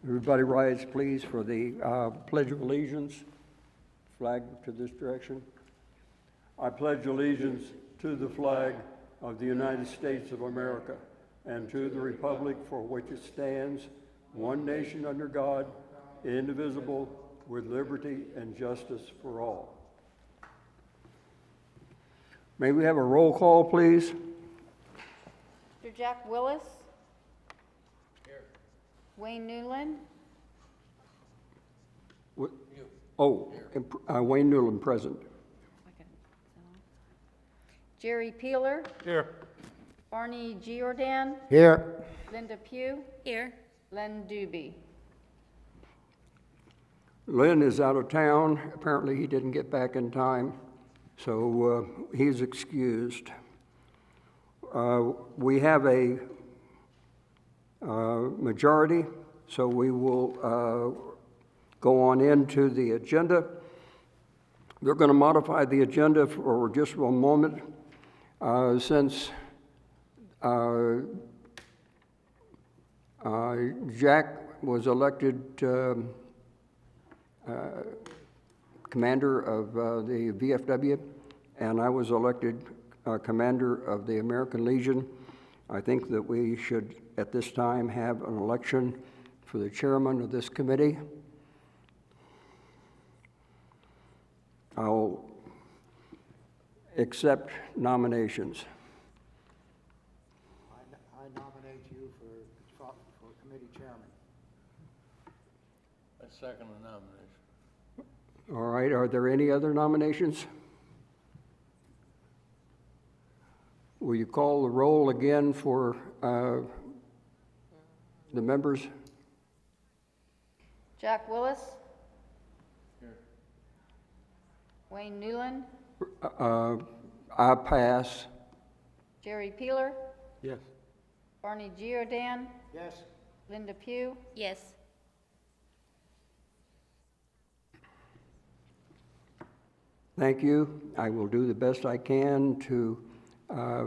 Everybody rise, please, for the Pledge of Allegiance. Flag to this direction. I pledge allegiance to the flag of the United States of America and to the republic for which it stands, one nation under God, indivisible, with liberty and justice for all. May we have a roll call, please? Mr. Jack Willis. Here. Wayne Newland. Wayne Newland present. Jerry Peeler. Here. Barney Giordan. Here. Linda Pugh. Here. Len Doobie. Lynn is out of town. Apparently he didn't get back in time, so he's excused. We have a majority, so we will go on into the agenda. They're going to modify the agenda for just a moment since Jack was elected commander of the VFW, and I was elected commander of the American Legion. I think that we should, at this time, have an election for the chairman of this committee. I'll accept nominations. I nominate you for committee chairman. I second the nomination. All right, are there any other nominations? Will you call the roll again for the members? Jack Willis. Wayne Newland. I pass. Jerry Peeler. Yes. Barney Giordan. Yes. Linda Pugh. Yes. Thank you. I will do the best I can to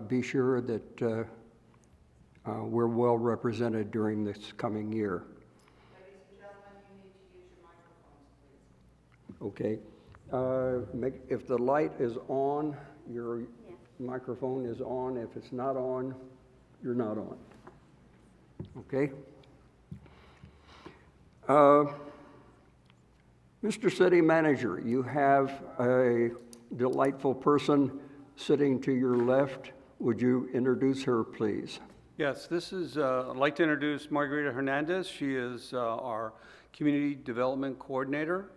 be sure that we're well represented during this coming year. Ladies and gentlemen, you need to use your microphones, please. Okay. If the light is on, your microphone is on. If it's not on, you're not on. Okay? Mr. City Manager, you have a delightful person sitting to your left. Would you introduce her, please? Yes, I'd like to introduce Margarita Hernandez. She is our Community Development Coordinator.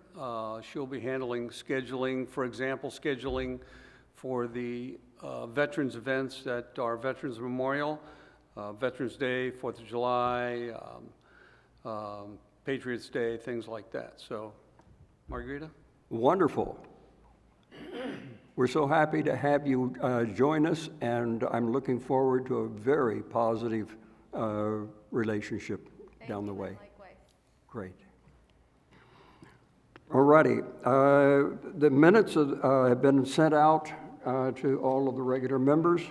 She'll be handling scheduling, for example, scheduling for the veterans events at our Veterans Memorial, Veterans Day, 4th of July, Patriots Day, things like that. So, Margarita? Wonderful. We're so happy to have you join us, and I'm looking forward to a very positive relationship down the way. Likewise. Great. All righty. The minutes have been sent out to all of the regular members.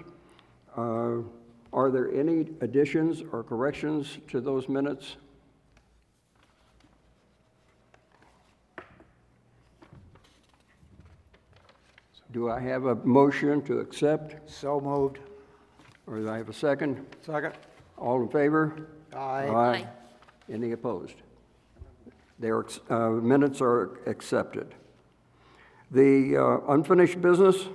Are there any additions or corrections to those minutes? Do I have a motion to accept? So moved. Or do I have a second? Second. All in favor? Aye. Aye. Any opposed? Their minutes are accepted. The unfinished business,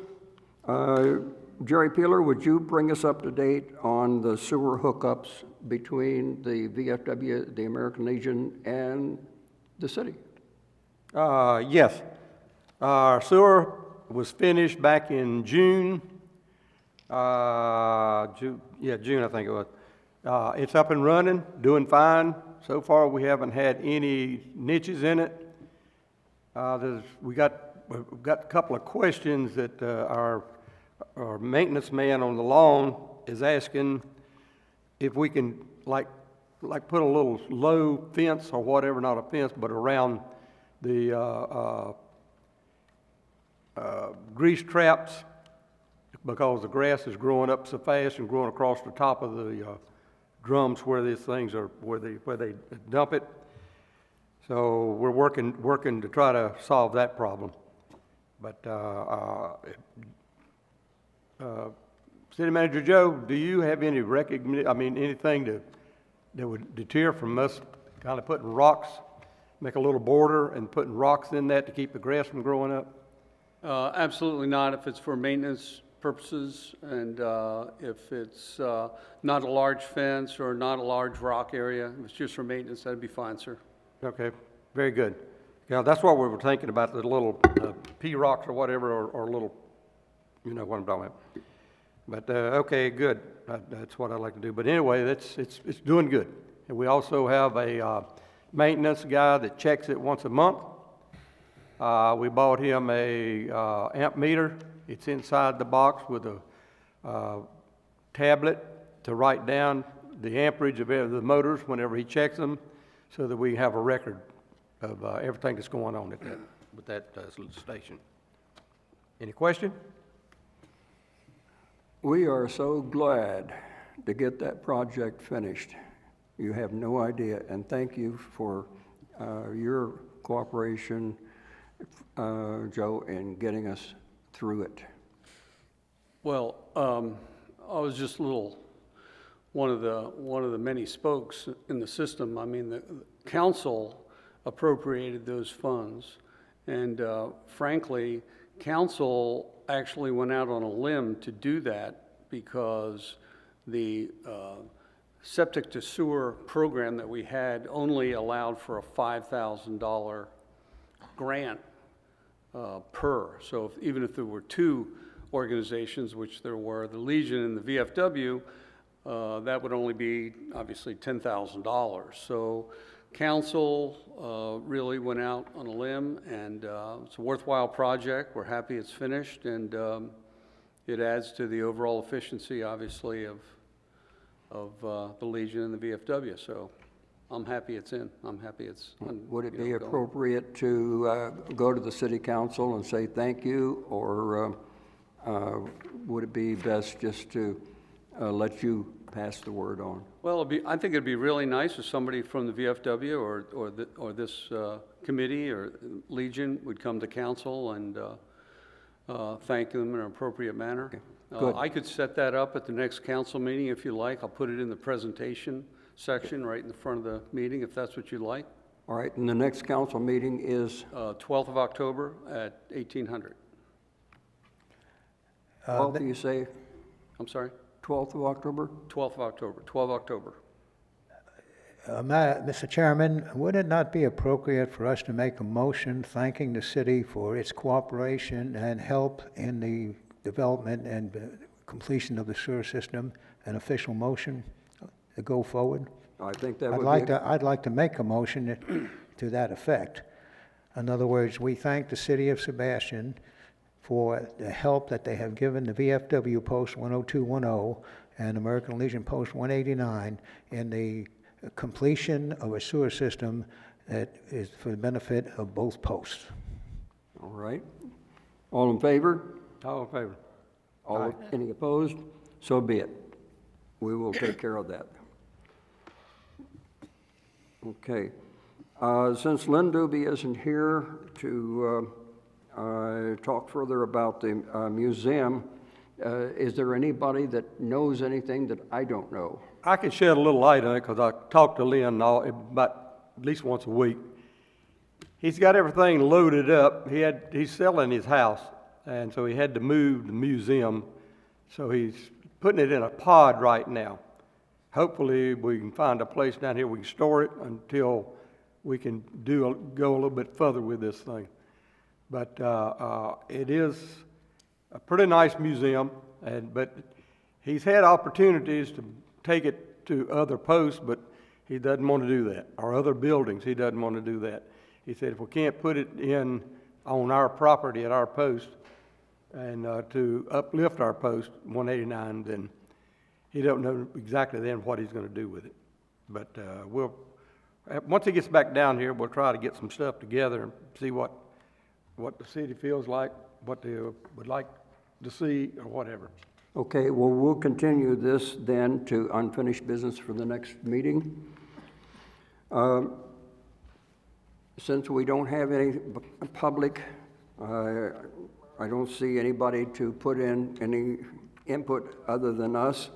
Jerry Peeler, would you bring us up to date on the sewer hookups between the VFW, the American Legion, and the city? Yes. Our sewer was finished back in June. June, I think it was. It's up and running, doing fine. So far, we haven't had any niches in it. We've got a couple of questions that our maintenance man on the lawn is asking if we can like put a little low fence or whatever, not a fence, but around the grease traps, because the grass is growing up so fast and growing across the top of the drums where these things are, where they dump it. So we're working to try to solve that problem. But, City Manager Joe, do you have any anything that would deter from us kind of putting rocks, make a little border and putting rocks in that to keep the grass from growing up? Absolutely not, if it's for maintenance purposes, and if it's not a large fence or not a large rock area, if it's just for maintenance, that'd be fine, sir. Okay, very good. Yeah, that's what we were thinking about, the little pea rocks or whatever, or little, you know what I'm talking about. But, okay, good. That's what I like to do. But anyway, it's doing good. And we also have a maintenance guy that checks it once a month. We bought him a amp meter. It's inside the box with a tablet to write down the amperage of the motors whenever he checks them, so that we have a record of everything that's going on with that station. Any question? We are so glad to get that project finished. You have no idea, and thank you for your cooperation, Joe, in getting us through it. Well, I was just one of the many spokes in the system. I mean, the council appropriated those funds, and frankly, council actually went out on a limb to do that because the septic to sewer program that we had only allowed for a $5,000 grant per. So even if there were two organizations, which there were, the Legion and the VFW, that would only be obviously $10,000. So council really went out on a limb, and it's a worthwhile project. We're happy it's finished, and it adds to the overall efficiency, obviously, of the Legion and the VFW. So I'm happy it's in. I'm happy it's Would it be going. appropriate to go to the city council and say thank you, or would it be best just to let you pass the word on? Well, I think it'd be really nice if somebody from the VFW or this committee or Legion would come to council and thank them in an appropriate manner. Okay, good. I could set that up at the next council meeting if you like. I'll put it in the presentation section right in the front of the meeting, if that's what you'd like. All right, and the next council meeting is? 12th of October at 1800. 12th, you say? I'm sorry? 12th of October? 12th of October, 12 October. Mr. Chairman, would it not be appropriate for us to make a motion thanking the city for its cooperation and help in the development and completion of the sewer system, an official motion to go forward? I think that would be. I'd like to make a motion to that effect. In other words, we thank the city of Sebastian for the help that they have given the VFW Post 10210 and American Legion Post 189 in the completion of a sewer system that is for the benefit of both posts. All right. All in favor? All in favor? Any opposed? So be it. We will take care of that. Okay. Since Lynn Doobie isn't here to talk further about the museum, is there anybody that knows anything that I don't know? I can shed a little light on it because I talk to Lynn about at least once a week. He's got everything loaded up. He's selling his house, and so he had to move the museum. So he's putting it in a pod right now. Hopefully we can find a place down here we can store it until we can go a little bit further with this thing. But it is a pretty nice museum, but he's had opportunities to take it to other posts, but he doesn't want to do that, or other buildings. He doesn't want to do that. He said if we can't put it in on our property at our post and to uplift our post 189, then he don't know exactly then what he's going to do with it. But once he gets back down here, we'll try to get some stuff together and see what the city feels like, what they would like to see, or whatever. Okay, well, we'll continue this then to unfinished business for the next meeting. Since we don't have any public, I don't see anybody to put in any input other than us.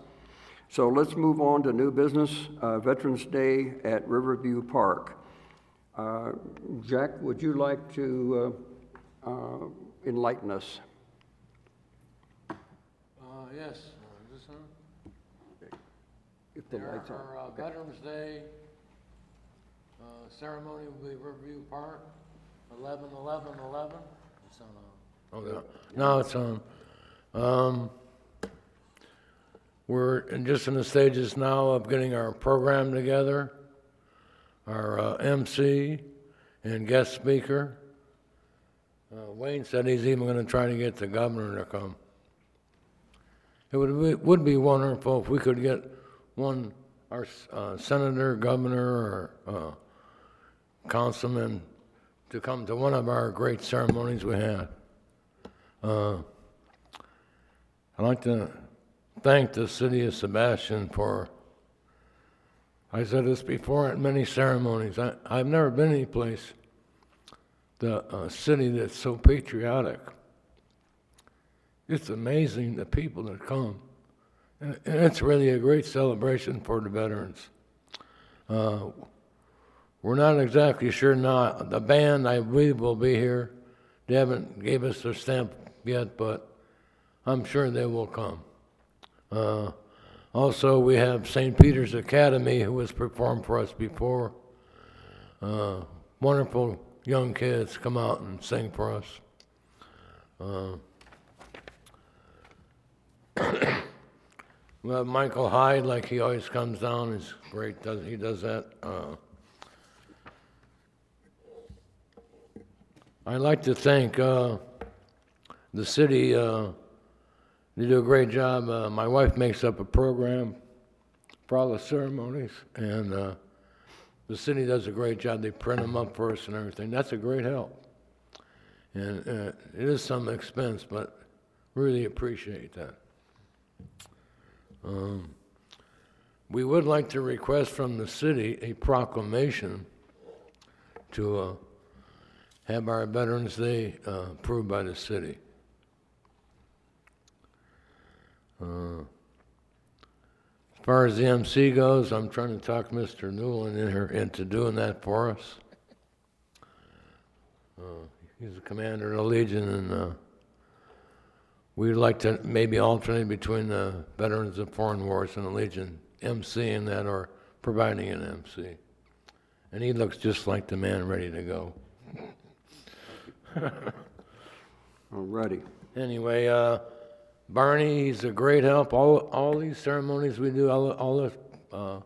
So let's move on to new business, Veterans Day at Riverview Park. Jack, would you like to enlighten us? Yes, is this on? If the There, lights are. our Veterans Day ceremony will be Riverview Park, 11/11/11. It's on. Oh, no. Now it's on. We're just in the stages now of getting our program together, our MC and guest speaker. Wayne said he's even going to try to get the governor to come. It would be wonderful if we could get our senator, governor, or councilman to come to one of our great ceremonies we have. I'd like to thank the city of Sebastian for, I said this before at many ceremonies, I've never been any place, the city that's so patriotic. It's amazing the people that come. And it's really a great celebration for the veterans. We're not exactly sure now. The band, I believe, will be here. They haven't gave us their stamp yet, but I'm sure they will come. Also, we have St. Peter's Academy, who has performed for us before. Wonderful young kids come out and sing for us. We have Michael Hyde, like he always comes down. He's great. He does that. I'd like to thank the city. They do a great job. My wife makes up a program for all the ceremonies, and the city does a great job. They print them up for us and everything. That's a great help. And it is some expense, but really appreciate that. We would like to request from the city a proclamation to have our Veterans Day approved by the city. As far as the MC goes, I'm trying to talk Mr. Newland into doing that for us. He's the commander of the Legion, and we'd like to maybe alternate between the Veterans of Foreign Wars and the Legion, MCing that or providing an MC. And he looks just like the man ready to go. All righty. Anyway, Barney, he's a great help. All these ceremonies we do, all the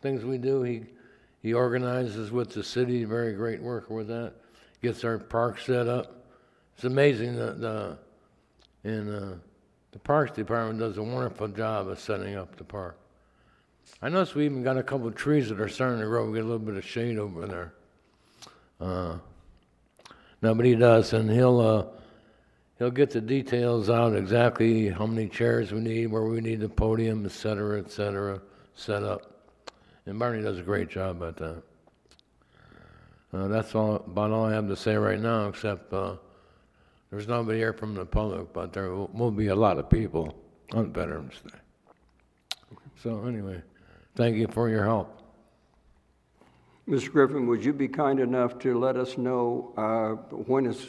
things we do, he organizes with the city. Very great worker with that. Gets our park set up. It's amazing the Parks Department does a wonderful job of setting up the park. I noticed we even got a couple of trees that are starting to grow. We get a little bit of shade over there. No, but he does, and he'll get the details out, exactly how many chairs we need, where we need the podium, et cetera, set up. And Barney does a great job at that. That's about all I have to say right now, except there's nobody here from the public, but there will be a lot of people on Veterans Day. So anyway, thank you for your help. Mr. Griffin, would you be kind enough to let us know when it's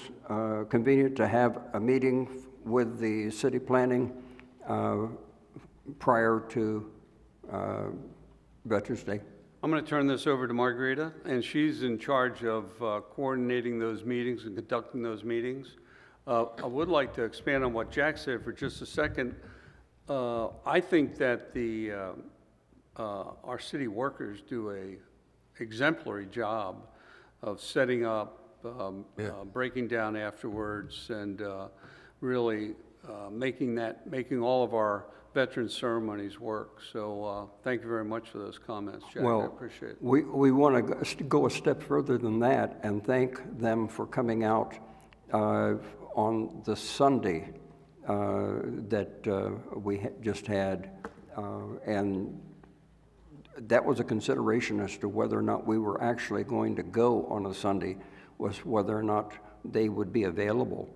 convenient to have a meeting with the city planning prior to Veterans Day? I'm going to turn this over to Margarita, and she's in charge of coordinating those meetings and conducting those meetings. I would like to expand on what Jack said for just a second. I think that our city workers do a exemplary job of setting up, breaking down afterwards, and really making all of our veteran ceremonies work. So thank you very much for those comments, Jack. I appreciate it. We want to go a step further than that and thank them for coming out on the Sunday that we just had and that was a consideration as to whether or not we were actually going to go on a Sunday, was whether or not they would be available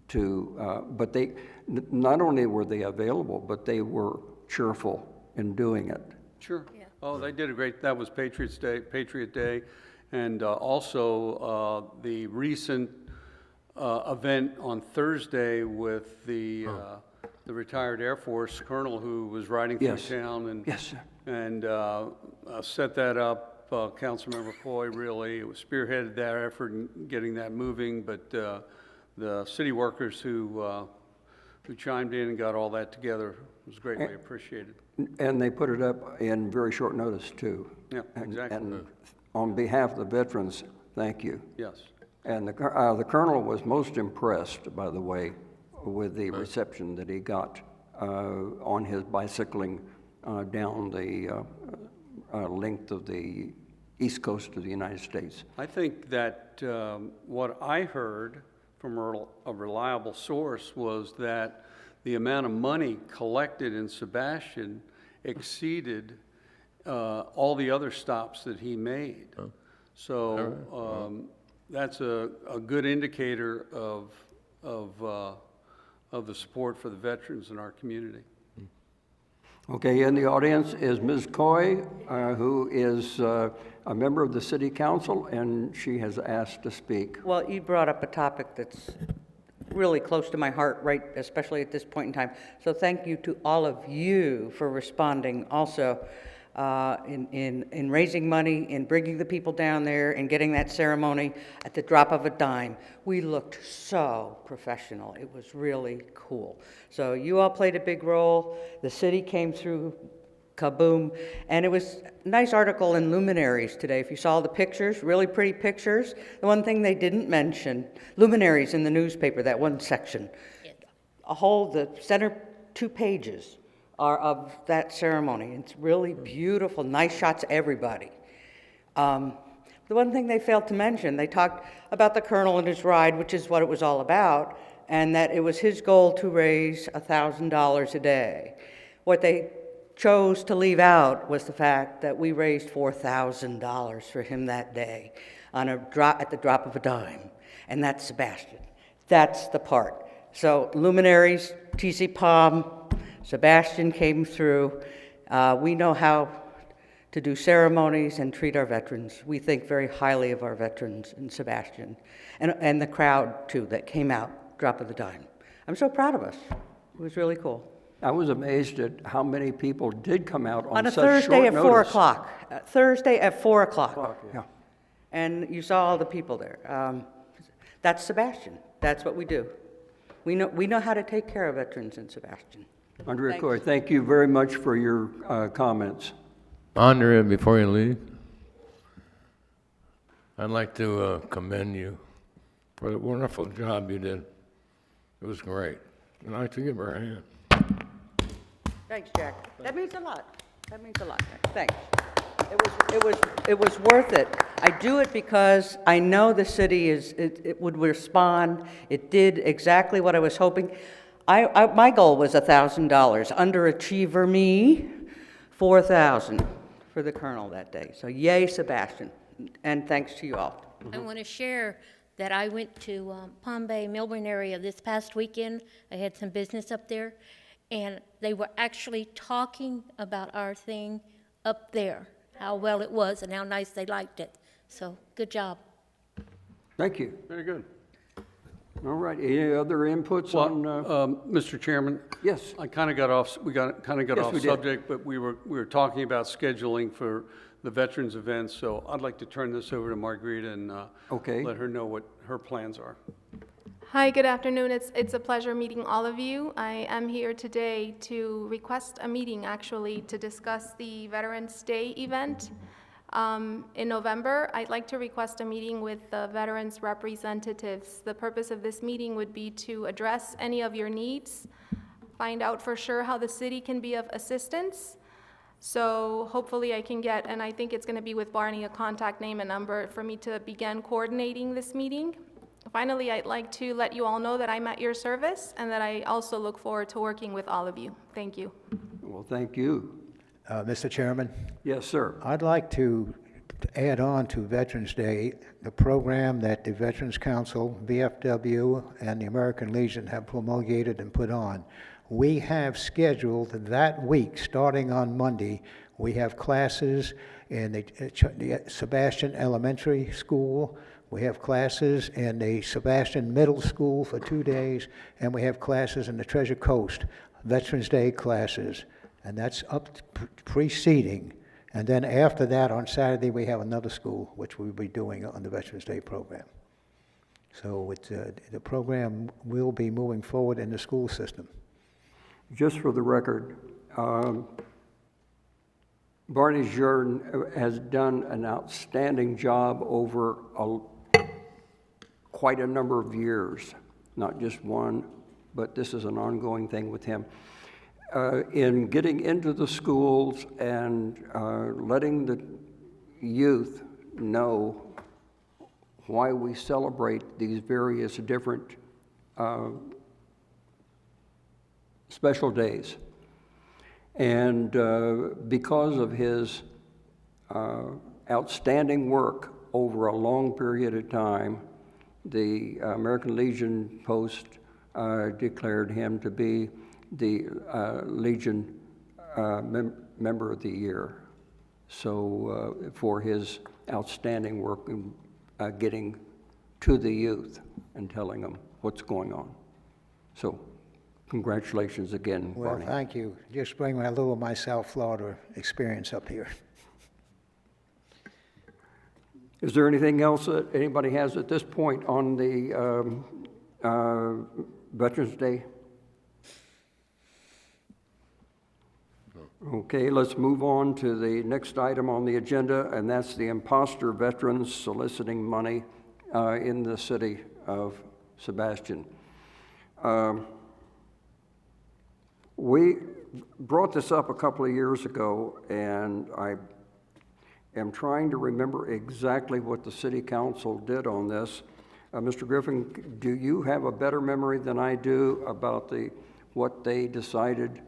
to, but they, not only were they available, but they were cheerful in doing it. Sure. Oh, they did a great, that was Patriot Day, and also the recent event on Thursday with the retired Air Force colonel who was riding through Yes. town and Yes, sir. and set that up. Councilmember Coy really spearheaded that effort in getting that moving, but the city workers who chimed in and got all that together was greatly appreciated. And they put it up in very short notice, too. Yeah, exactly. And on behalf of the veterans, thank you. Yes. And the colonel was most impressed, by the way, with the reception that he got on his bicycling down the length of the east coast of the United States. I think that what I heard from a reliable source was that the amount of money collected in Sebastian exceeded all the other stops that he made. So that's a good indicator of the support for the veterans in our community. Okay, in the audience is Ms. Coy, who is a member of the City Council, and she has asked to speak. Well, you brought up a topic that's really close to my heart, right, especially at this point in time. So thank you to all of you for responding also in raising money, in bringing the people down there and getting that ceremony at the drop of a dime. We looked so professional. It was really cool. So you all played a big role. The city came through, kaboom. And it was a nice article in Luminaries today. If you saw the pictures, really pretty pictures. The one thing they didn't mention, Luminaries in the newspaper, that one section. The center 2 pages are of that ceremony. It's really beautiful, nice shots, everybody. The one thing they failed to mention, they talked about the colonel and his ride, which is what it was all about, and that it was his goal to raise $1,000 a day. What they chose to leave out was the fact that we raised $4,000 for him that day at the drop of a dime, and that's Sebastian. That's the part. So Luminaries, TC Palm, Sebastian came through. We know how to do ceremonies and treat our veterans. We think very highly of our veterans and Sebastian, and the crowd too that came out, drop of the dime. I'm so proud of us. It was really cool. I was amazed at how many people did come out on On a such short notice. Thursday at 4 o'clock. Thursday at 4 o'clock. Yeah. And you saw all the people there. That's Sebastian. That's what we do. We know how to take care of veterans in Sebastian. Andrea Coy, thank you very much for your comments. Andrea, before you leave, I'd like to commend you for the wonderful job you did. It was great. I'd like to give her a hand. Thanks, Jack. That means a lot. That means a lot. Thanks. It was worth it. I do it because I know the city it would respond. It did exactly what I was hoping. My goal was $1,000. Underachiever me, $4,000 for the colonel that day. So yay, Sebastian, and thanks to you all. I want to share that I went to Palm Bay, Melbourne area this past weekend. I had some business up there, and they were actually talking about our thing up there, how well it was and how nice they liked it. So good job. Thank you. Very good. All right, any other inputs Well, on? Mr. Chairman? Yes. I kind of got off, kind of got Yes, off we did. subject, but we were talking about scheduling for the veterans events, so I'd like to turn this over to Margarita and Okay. let her know what her plans are. Hi, good afternoon. It's a pleasure meeting all of you. I am here today to request a meeting, actually, to discuss the Veterans Day event. In November, I'd like to request a meeting with the veterans representatives. The purpose of this meeting would be to address any of your needs, find out for sure how the city can be of assistance. So hopefully I can get, and I think it's going to be with Barney, a contact name and number for me to begin coordinating this meeting. Finally, I'd like to let you all know that I'm at your service and that I also look forward to working with all of you. Thank you. Well, thank you. Mr. Chairman, Yes, sir. I'd like to add on to Veterans Day, the program that the Veterans Council, VFW, and the American Legion have promulgated and put on. We have scheduled that week, starting on Monday, we have classes in the Sebastian Elementary School, we have classes in the Sebastian Middle School for 2 days, and we have classes in the Treasure Coast, Veterans Day classes, and that's up preceding. And then after that, on Saturday, we have another school, which we'll be doing on the Veterans Day program. So the program will be moving forward in the school system. Just for the record, Barney Jordan has done an outstanding job over quite a number of years, not just one, but this is an ongoing thing with him. In getting into the schools and letting the youth know why we celebrate these various different special days. And because of his outstanding work over a long period of time, the American Legion Post declared him to be the Legion Member of the Year. So for his outstanding work in getting to the youth and telling them what's going on. So congratulations again, Well, Barney. thank you. Just bring my little my South Florida experience up here. Is there anything else that anybody has at this point on the Veterans Day? Okay, let's move on to the next item on the agenda, and that's the imposter veterans soliciting money in the city of Sebastian. We brought this up a couple of years ago, and I am trying to remember exactly what the city council did on this. Mr. Griffin, do you have a better memory than I do about what they decided?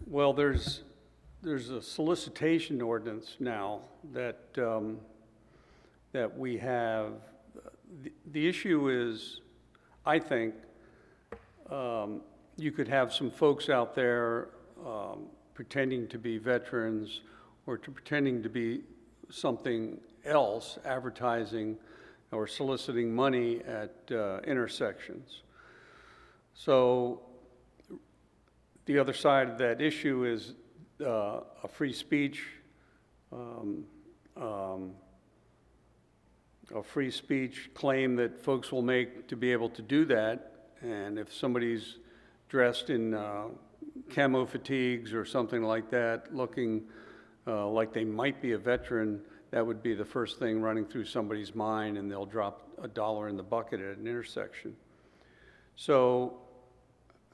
Well, there's a solicitation ordinance now that that we have. The issue is, I think, you could have some folks out there pretending to be veterans or pretending to be something else, advertising or soliciting money at intersections. So the other side of that issue is a free speech claim that folks will make to be able to do that. And if somebody's dressed in camo fatigues or something like that, looking like they might be a veteran, that would be the first thing running through somebody's mind, and they'll drop $1 in the bucket at an intersection. So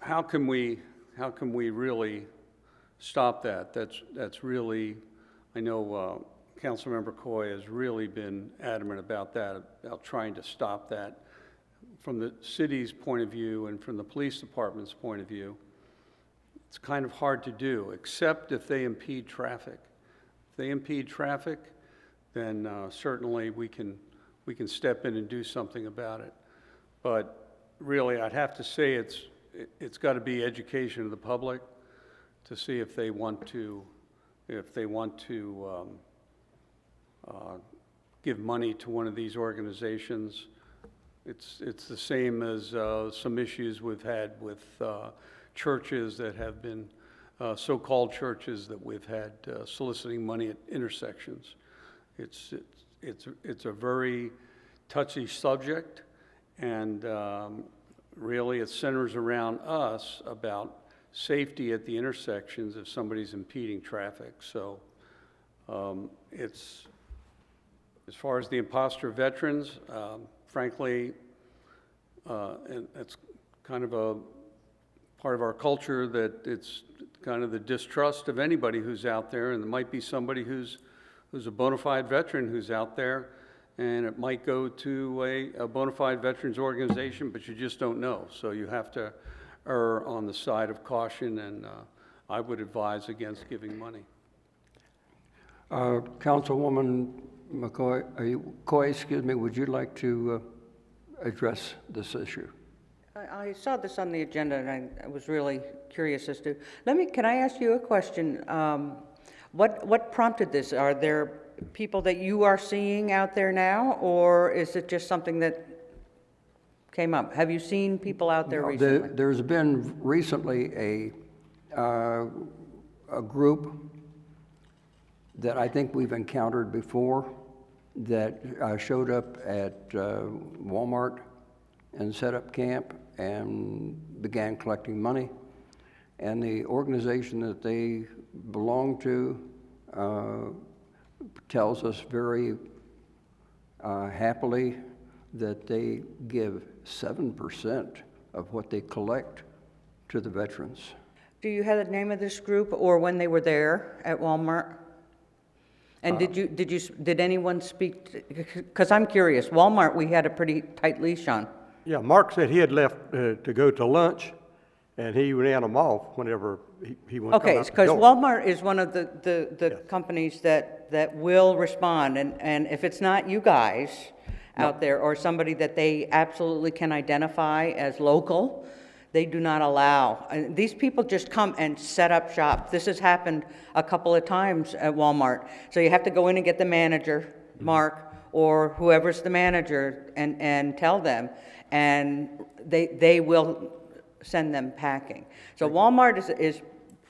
how can we really stop that? That's really, I know Councilmember Coy has really been adamant about that, about trying to stop that from the city's point of view and from the police department's point of view. It's kind of hard to do, except if they impede traffic. If they impede traffic, then certainly we can step in and do something about it. But really, I'd have to say it's got to be education of the public to see if they want to give money to one of these organizations. It's the same as some issues we've had with churches that have been so-called churches that we've had soliciting money at intersections. It's a very touchy subject, and really it centers around us about safety at the intersections if somebody's impeding traffic. So it's, as far as the imposter veterans, frankly, and it's kind of a part of our culture that it's kind of the distrust of anybody who's out there, and there might be somebody who's a bona fide veteran who's out there, and it might go to a bona fide veterans organization, but you just don't know. So you have to err on the side of caution and I would advise against giving money. Councilwoman Coy, excuse me, would you like to address this issue? I saw this on the agenda, and I was really curious as to, can I ask you a question? What prompted this? Are there people that you are seeing out there now, or is it just something that came up? Have you seen people out there recently? There's been recently a group that I think we've encountered before that showed up at Walmart and set up camp and began collecting money. And the organization that they belong to tells us very happily that they give 7% of what they collect to the veterans. Do you have the name of this group, or when they were there at Walmart? And did anyone speak, because I'm curious, Walmart, we had a pretty tight leash on. Yeah, Mark said he had left to go to lunch, and he ran them off whenever he went Okay, out the because door. Walmart is one of the companies that will respond, and if it's not you guys out there, or somebody that they absolutely can identify as local, they do not allow. And these people just come and set up shop. This has happened a couple of times at Walmart. So you have to go in and get the manager, Mark, or whoever's the manager, and tell them, and they will send them packing. So Walmart is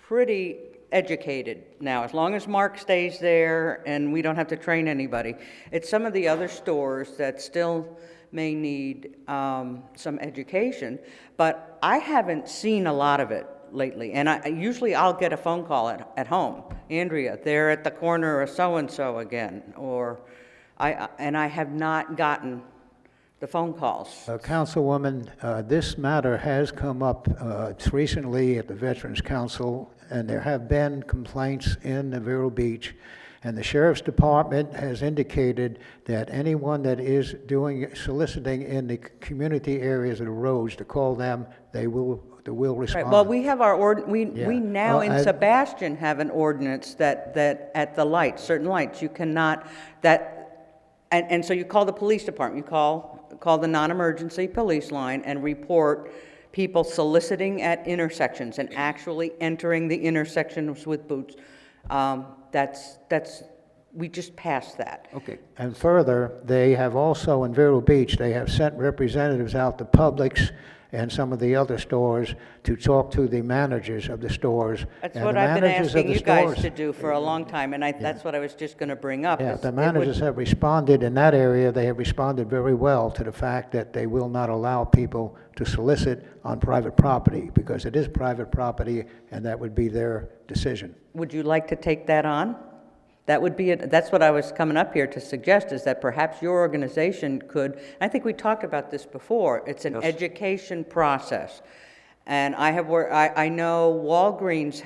pretty educated now, as long as Mark stays there and we don't have to train anybody. It's some of the other stores that still may need some education, but I haven't seen a lot of it lately. And usually I'll get a phone call at home. Andrea, they're at the corner of so-and-so again, or I have not gotten the phone calls. Councilwoman, this matter has come up recently at the Veterans Council, and there have been complaints in the Vero Beach, and the Sheriff's Department has indicated that anyone that is soliciting in the community areas of the roads, to call them, they will respond. Right, well, we have we Yeah. now Well, in Sebastian have an ordinance that at the lights, certain lights, you cannot, and so you call the police department, you call the non-emergency police line and report people soliciting at intersections and actually entering the intersections with boots. We just passed that. Okay. And further, they have also, in Vero Beach, they have sent representatives out to Publix and some of the other stores to talk to the managers of the stores. That's And what the I've been managers of asking the you guys stores- to do for a long time, and that's what I was just going to bring up. Yeah, is the it would- managers have responded in that area, they have responded very well to the fact that they will not allow people to solicit on private property, because it is private property, and that would be their decision. Would you like to take that on? That would be it. That's what I was coming up here to suggest, is that perhaps your organization could, I think we talked about this before, it's an education process. And I know Walgreens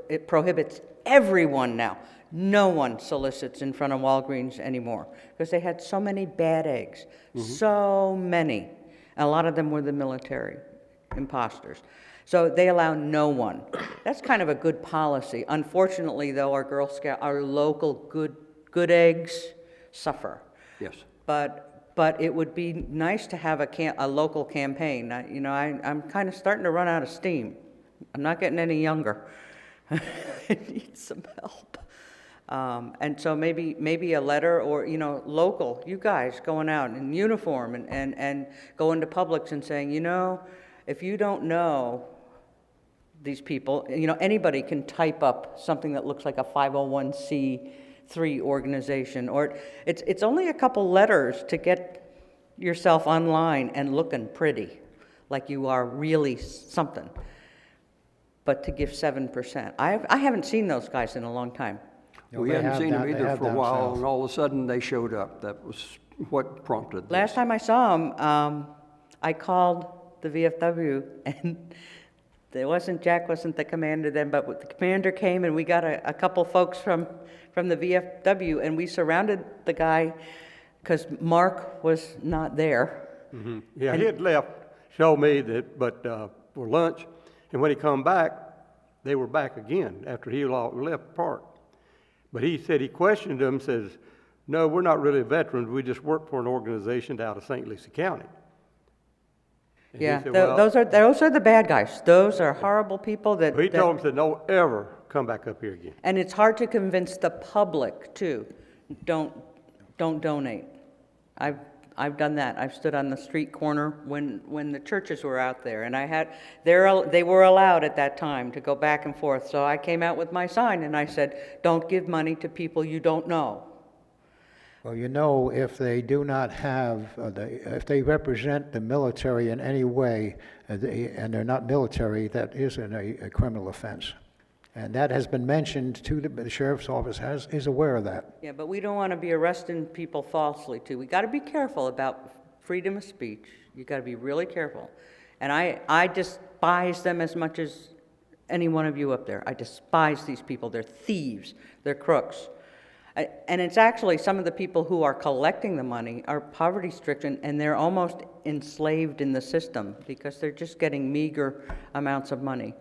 it prohibits everyone now. No one solicits in front of Walgreens anymore, because they had so many bad eggs, so many. And a lot of them were the military imposters. So they allow no one. That's kind of a good policy. Unfortunately, though, our local good eggs suffer. Yes. But it would be nice to have a local campaign. I'm kind of starting to run out of steam. I'm not getting any younger. I need some help. And so maybe a letter, or, local, you guys going out in uniform and going to Publix and saying, if you don't know these people, anybody can type up something that looks like a 501c3 organization, or it's only a couple letters to get yourself online and looking pretty, like you are really something. But to give 7%, I haven't seen those guys in a long time. We they hadn't have seen them done- they either have for a done while, south. and all of a sudden they showed up. That was what prompted this. Last time I saw them, I called the VFW, and Jack wasn't the commander then, but the commander came, and we got a couple folks from the VFW, and we surrounded the guy because Mark was not there. Yeah, he had left, showed me for lunch, and when he come back, they were back again after he left the park. But he said he questioned them, says, no, we're not really veterans, we just work for an organization out of St. Lucie County. And he Yeah, said, well, those are the bad guys. Those are horrible people that. he that- told him, said, don't ever come back up here again. And it's hard to convince the public, too. Don't donate. I've done that. I've stood on the street corner when the churches were out there, and they were allowed at that time to go back and forth. So I came out with my sign, and I said, don't give money to people you don't know. Well, you know, if they do not have, if they represent the military in any way, and they're not military, that is a criminal offense. And that has been mentioned to the sheriff's office, is aware of that. Yeah, but we don't want to be arresting people falsely, too. We got to be careful about freedom of speech. You got to be really careful. And I despise them as much as any one of you up there. I despise these people. They're thieves. They're crooks. And it's actually some of the people who are collecting the money are poverty-stricken, and they're almost enslaved in the system because they're just getting meager amounts of money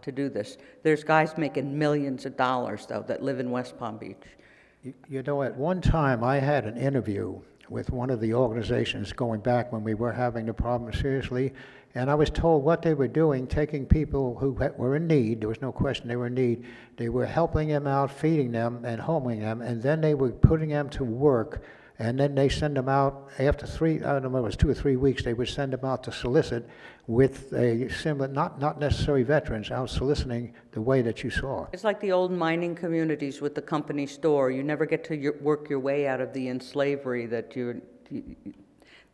to do this. There's guys making millions of dollars, though, that live in West Palm Beach. You know, at one time, I had an interview with one of the organizations going back when we were having the problem seriously, and I was told what they were doing, taking people who were in need, there was no question they were in need, they were helping them out, feeding them and homing them, and then they were putting them to work, and then they send them out after I don't know, it was 2 or 3 weeks, they would send them out to solicit with a similar, not necessarily veterans, out soliciting the way that you saw. It's like the old mining communities with the company store. You never get to work your way out of the enslavery that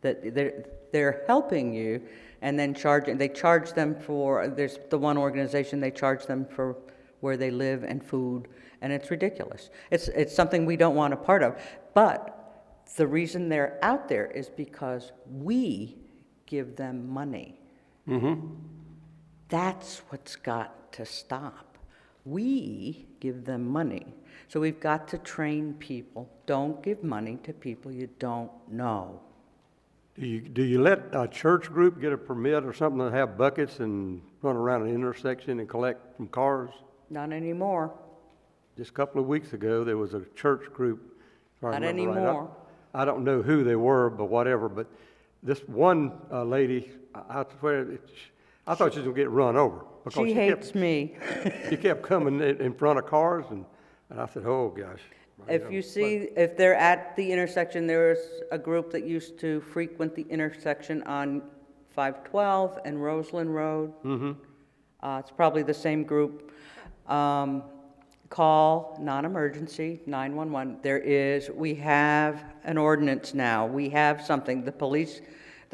they're helping you, and then they charge them for, there's the one organization, they charge them for where they live and food, and it's ridiculous. It's something we don't want a part of. But the reason they're out there is because we give them money. That's what's got to stop. We give them money. So we've got to train people. Don't give money to people you don't know. Do you let a church group get a permit or something to have buckets and run around an intersection and collect from cars? Not anymore. Just a couple of weeks ago, there was a church group. If I Not remember right. anymore. I don't know who they were, but whatever. But this one lady, I swear, I thought she was going to get run over. Because She hates me. She kept coming in front of cars, and I said, oh, gosh. If you see, if they're at the intersection, there's a group that used to frequent the intersection on 512 and Roseland Road. It's probably the same group. Call non-emergency 911. We have an ordinance now. We have something.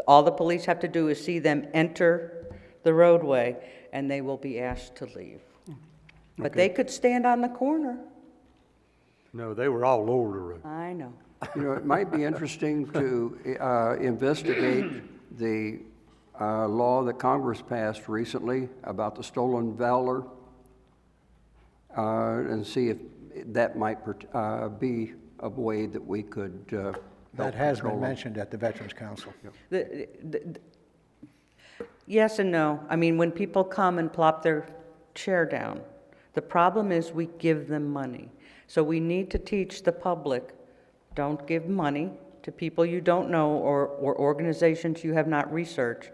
All the police have to do is see them enter the roadway, and they will be asked to leave. But they could stand on the corner. No, they were all over the road. I know. You know, it might be interesting to investigate the law that Congress passed recently about the stolen valor and see if that might be a way that we could help That has control been them. mentioned at the Veterans Council. Yes and no. I mean, when people come and plop their chair down, the problem is we give them money. So we need to teach the public, don't give money to people you don't know or organizations you have not researched.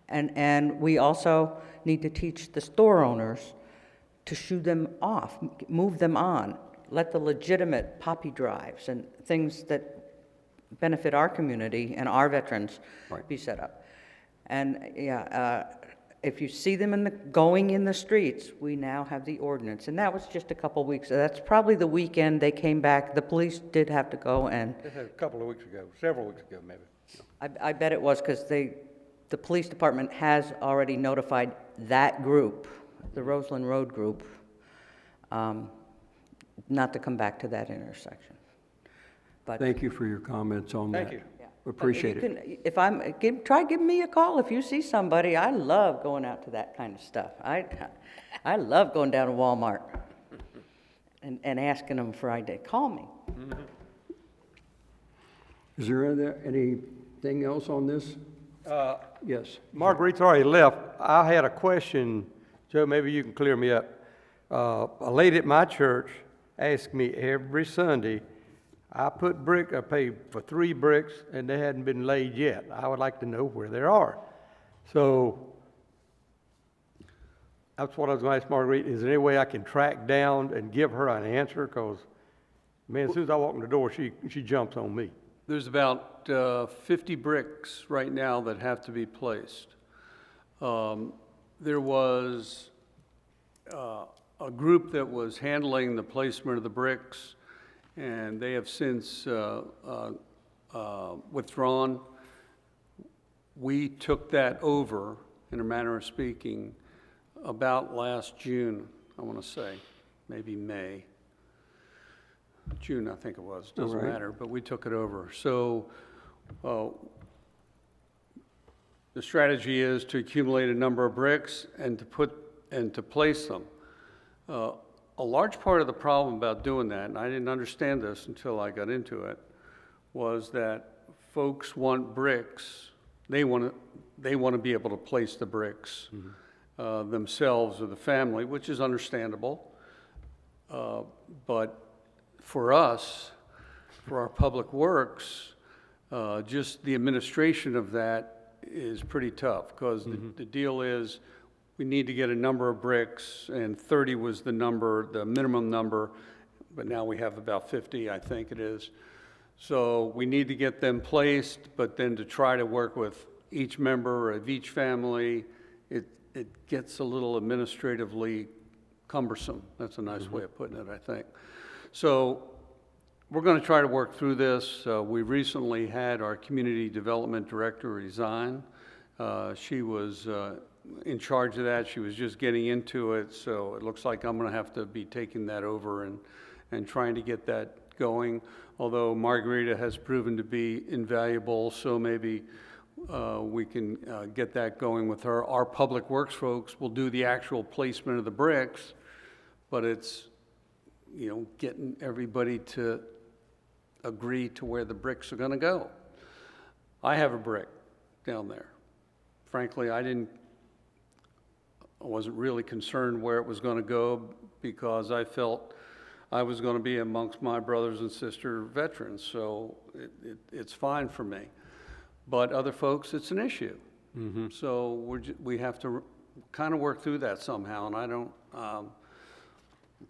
And we also need to teach the store owners to shoo them off, move them on, let the legitimate poppy drives and things that benefit our community and our veterans be set up. And if you see them going in the streets, we now have the ordinance. And that was just a couple weeks. That's probably the weekend they came back. The police did have to go and. This was a couple of weeks ago, several weeks ago, maybe. I bet it was because the police department has already notified that group, the Roseland Road group, not to come back to that intersection. But Thank you for your comments on that. Thank you. Appreciate it. Try giving me a call if you see somebody. I love going out to that kind of stuff. I love going down to Walmart and asking them for ID. Call me. Is there anything else on this? Yes. Marguerite's already left. I had a question Joe, maybe you can clear me up. A lady at my church asks me every Sunday, I pay for 3 bricks and they hadn't been laid yet. I would like to know where they are. So that's what I was going to ask Marguerite. Is there any way I can track down and give her an answer? Because, man, as soon as I walk in the door, she jumps on me. There's about 50 bricks right now that have to be placed. There was a group that was handling the placement of the bricks, and they have since withdrawn. We took that over, in a manner of speaking, about last June, I want to say, maybe May. June, I think it was, doesn't All right. matter, but we took it over. So the strategy is to accumulate a number of bricks and to place them. A large part of the problem about doing that, and I didn't understand this until I got into it, was that folks want bricks. They want to be able to place the bricks themselves or the family, which is understandable. But for us, for our public works, just the administration of that is pretty tough, because the deal is we need to get a number of bricks, and 30 was the number, the minimum number, but now we have about 50, I think it is. So we need to get them placed, but then to try to work with each member of each family, it gets a little administratively cumbersome. That's a nice way of putting it, I think. So we're going to try to work through this. We recently had our community development director resign. She was in charge of that. She was just getting into it, so it looks like I'm going to have to be taking that over and trying to get that going. Although Margarita has proven to be invaluable, so maybe we can get that going with her. Our public works folks will do the actual placement of the bricks, but it's, getting everybody to agree to where the bricks are going to go. I have a brick down there. Frankly, I wasn't really concerned where it was going to go, because I felt I was going to be amongst my brothers and sister veterans, so it's fine for me. But other folks, it's an issue. So we have to kind of work through that somehow, and I don't,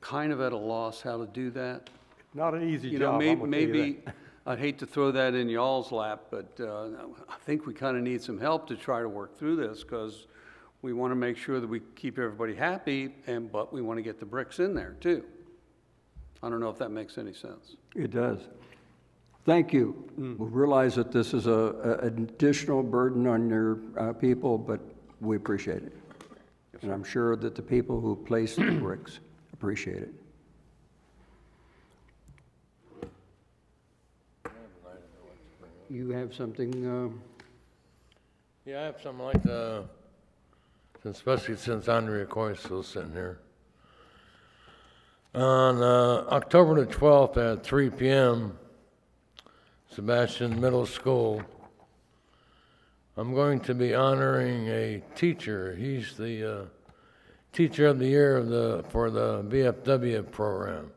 kind of at a loss how to do that. Not an easy job, I'm gonna tell you Maybe that. I'd hate to throw that in y'all's lap, but I think we kind of need some help to try to work through this, because we want to make sure that we keep everybody happy, but we want to get the bricks in there too. I don't know if that makes any sense. It does. Thank you. We realize that this is an additional burden on your people, but we appreciate it. And I'm sure that the people who place the bricks appreciate it. You have something, Yeah, I have something like that, especially since Andrea Coy's still sitting here. On October the 12th at 3 p.m., Sebastian Middle School, I'm going to be honoring a teacher. He's the Teacher of the Year for the VFW program.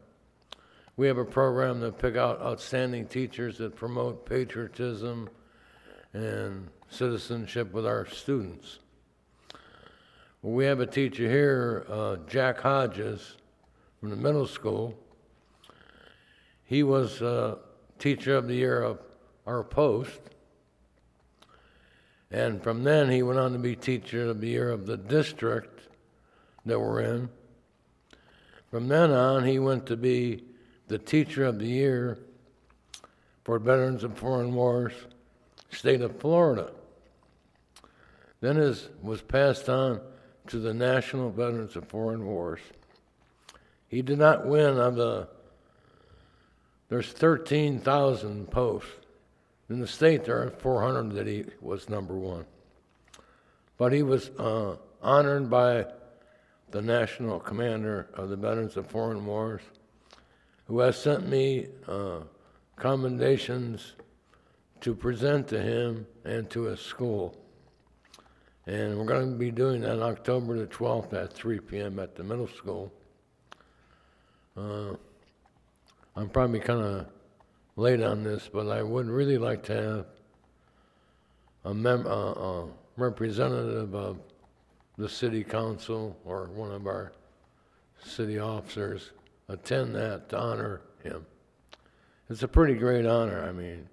We have a program to pick out outstanding teachers that promote patriotism and citizenship with our students. We have a teacher here, Jack Hodges, from the middle school. He was Teacher of the Year of our post. And from then, he went on to be Teacher of the Year of the district that we're in. From then on, he went to be the Teacher of the Year for Veterans of Foreign Wars, state of Florida. Then was passed on to the National Veterans of Foreign Wars. He did not win there's 13,000 posts. In the state, there are 400 that he was number one. But he was honored by the National Commander of the Veterans of Foreign Wars, who has sent me commendations to present to him and to his school. And we're going to be doing that October the 12th at 3 p.m. at the middle school. I'm probably kind of late on this, but I would really like to have a representative of the city council or one of our city officers attend that to honor him. It's a pretty great honor. I mean,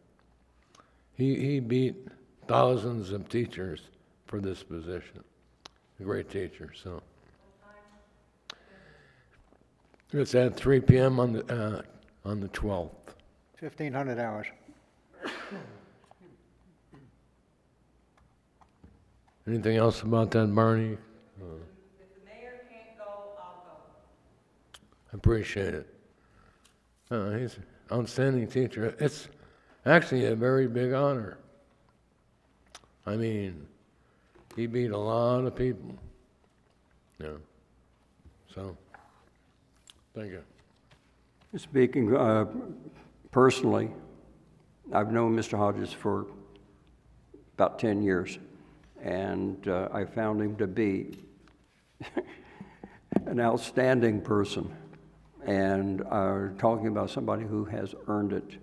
he beat thousands of teachers for this position. A great teacher, so. It's at 3 p.m. on the 12th. 1,500 hours. Anything else about that, Barney? If the mayor can't go, I'll go. I appreciate it. He's an outstanding teacher. It's actually a very big honor. I mean, he beat a lot of people. Yeah. So, thank you. Speaking personally, I've known Mr. Hodges for about 10 years, and I found him to be an outstanding person. And talking about somebody who has earned it,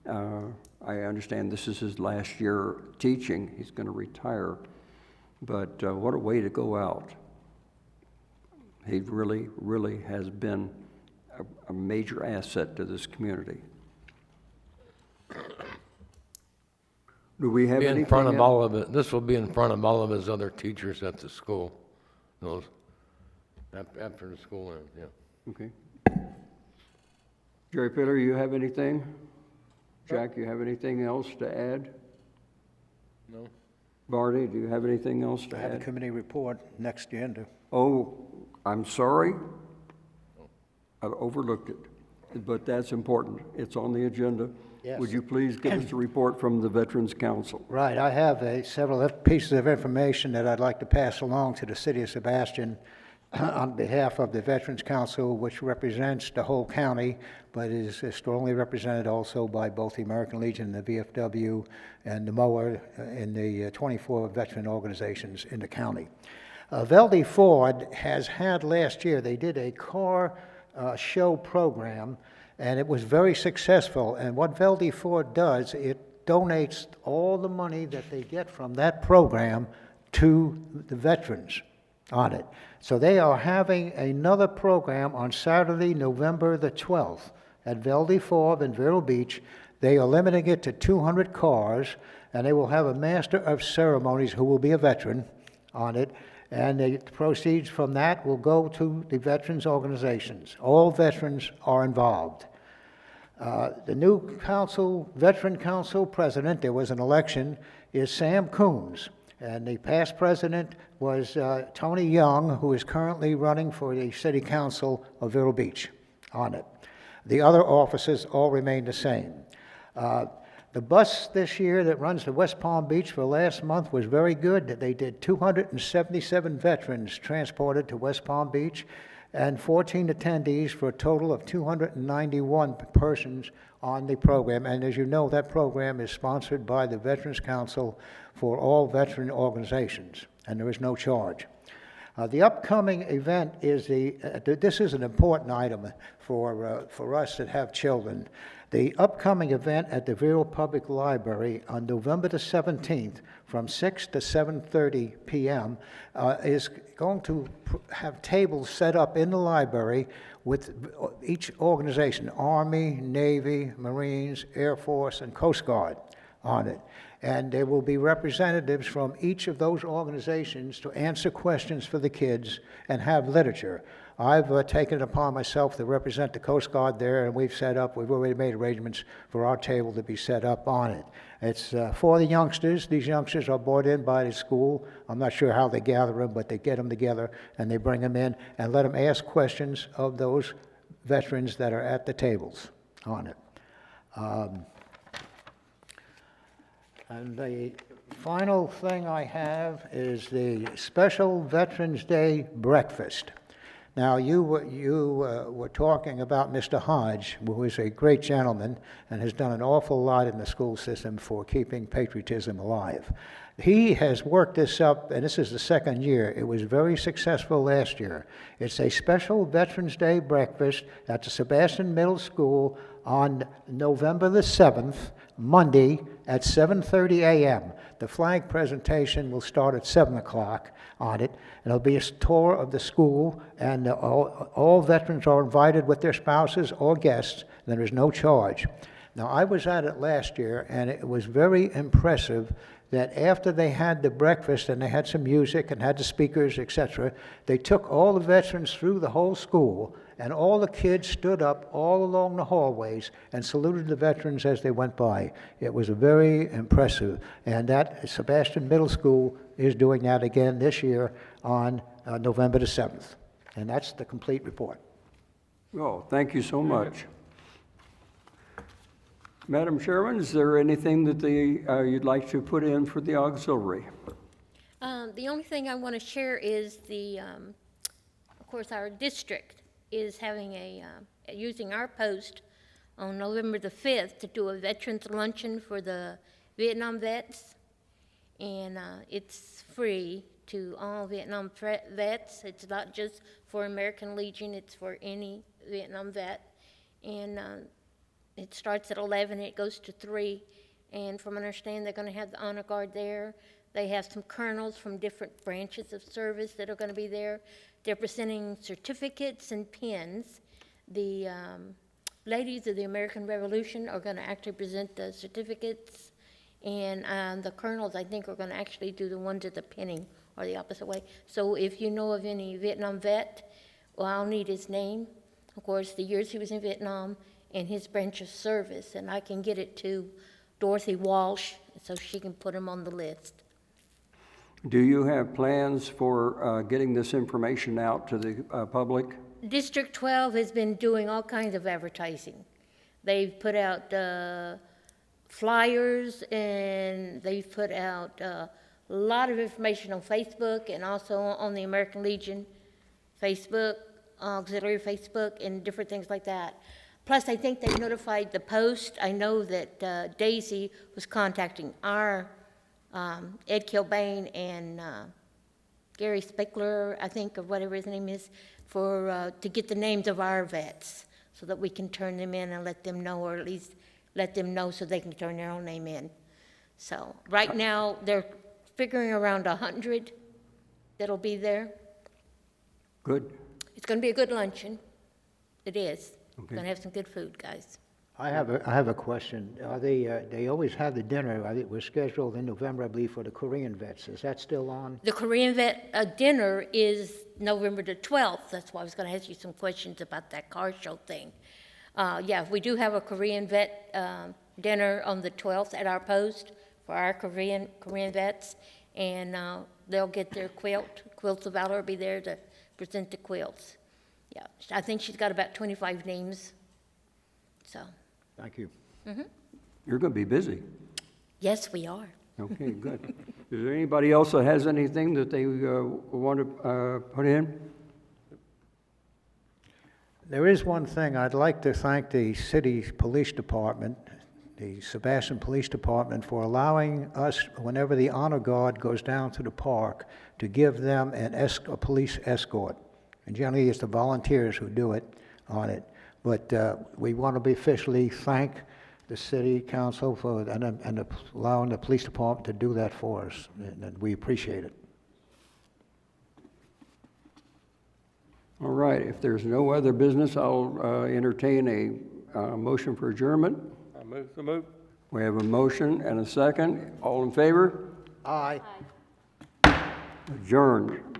I understand this is his last year teaching. He's going to retire. But what a way to go out. He really, really has been a major asset to this community. Do we have Be anything in front of else? all of it. This will be in front of all of his other teachers at the school. Those after the school ends, yeah. Okay. Jerry Pillar, you have anything? Jack, you have anything else to add? No? Barney, do you have anything else to I have a add? committee report next agenda. Oh, I'm sorry. I overlooked it, but that's important. It's on the agenda. Yes. Would you please give us a report from the Veterans Council? Right, I have several pieces of information that I'd like to pass along to the city of Sebastian on behalf of the Veterans Council, which represents the whole county, but is strongly represented also by both the American Legion, the VFW, and the MOA, and the 24 veteran organizations in the county. Velde Ford has had last year, they did a car show program, and it was very successful. And what Velde Ford does, it donates all the money that they get from that program to the veterans on it. So they are having another program on Saturday, November the 12th at Velde Ford in Vero Beach. They are limiting it to 200 cars, and they will have a master of ceremonies who will be a veteran on it. And the proceeds from that will go to the veterans organizations. All veterans are involved. The new council, veteran council president, there was an election, is Sam Coons. And the past president was Tony Young, who is currently running for the city council of Vero Beach on it. The other offices all remain the same. The bus this year that runs to West Palm Beach for last month was very good. They did 277 veterans transported to West Palm Beach and 14 attendees for a total of 291 persons on the program. And as you know, that program is sponsored by the Veterans Council for all veteran organizations, and there is no charge. The upcoming event is this is an important item for us that have children. The upcoming event at the Vero Public Library on November the 17th from 6 to 7:30 p.m. Is going to have tables set up in the library with each organization, Army, Navy, Marines, Air Force, and Coast Guard on it. And there will be representatives from each of those organizations to answer questions for the kids and have literature. I've taken it upon myself to represent the Coast Guard there, and we've already made arrangements for our table to be set up on it. It's for the youngsters. These youngsters are brought in by the school. I'm not sure how they gather them, but they get them together and they bring them in and let them ask questions of those veterans that are at the tables on it. And the final thing I have is the special Veterans Day breakfast. Now, you were talking about Mr. Hodge, who is a great gentleman and has done an awful lot in the school system for keeping patriotism alive. He has worked this up, and this is the second year. It was very successful last year. It's a special Veterans Day breakfast at the Sebastian Middle School on November the 7th, Monday, at 7:30 a.m. The flag presentation will start at 7 o'clock on it, and it'll be a tour of the school, and all veterans are invited with their spouses or guests, and there is no charge. Now, I was at it last year, and it was very impressive that after they had the breakfast and they had some music and had the speakers, etc., they took all the veterans through the whole school, and all the kids stood up all along the hallways and saluted the veterans as they went by. It was very impressive, and that Sebastian Middle School is doing that again this year on November the 7th. And that's the complete report. Oh, thank you so much. Madam Chairman, is there anything that you'd like to put in for the auxiliary? The only thing I want to share is of course, our district is having using our post on November the 5th to do a veterans luncheon for the Vietnam vets. And it's free to all Vietnam vets. It's not just for American Legion, it's for any Vietnam vet. And it starts at 11, it goes to 3. And from what I understand, they're going to have the honor guard there. They have some colonels from different branches of service that are going to be there. They're presenting certificates and pins. The ladies of the American Revolution are going to actually present the certificates. And the colonels, I think, are going to actually do the ones at the pinning, or the opposite way. So if you know of any Vietnam vet, well, I'll need his name, of course, the years he was in Vietnam, and his branch of service, and I can get it to Dorothy Walsh so she can put him on the list. Do you have plans for getting this information out to the public? District 12 has been doing all kinds of advertising. They've put out flyers, and they've put out a lot of information on Facebook and also on the American Legion Facebook, auxiliary Facebook, and different things like that. Plus, I think they notified the Post. I know that Daisy was contacting our Ed Kilbane and Gary Spickler, I think, or whatever his name is, to get the names of our vets so that we can turn them in and let them know, or at least let them know so they can turn their own name in. So right now, they're figuring around 100 that'll be there. Good. It's going to be a good luncheon. It is. Okay. Going to have some good food, guys. I have a question. Are they always have the dinner, it was scheduled in November, I believe, for the Korean vets. Is that still on? The Korean vet dinner is November the 12th. That's why I was going to ask you some questions about that car show thing. Yeah, we do have a Korean vet dinner on the 12th at our post for our Korean vets, and they'll get their Quilts of Valor will be there to present the quilts. Yeah, I think she's got about 25 names. So, Thank you. You're going to be busy. yes, we are. Okay, good. Is there anybody else that has anything that they want to put in? There is one thing. I'd like to thank the city police department, the Sebastian Police Department, for allowing us, whenever the honor guard goes down to the park, to give them a police escort. And generally, it's the volunteers who do it on it. But we want to officially thank the city council for and allowing the police department to do that for us, and we appreciate it. All right, if there's no other business, I'll entertain a motion for adjournment. I move the move. We have a motion and a second. All in favor? Aye. Adjourned.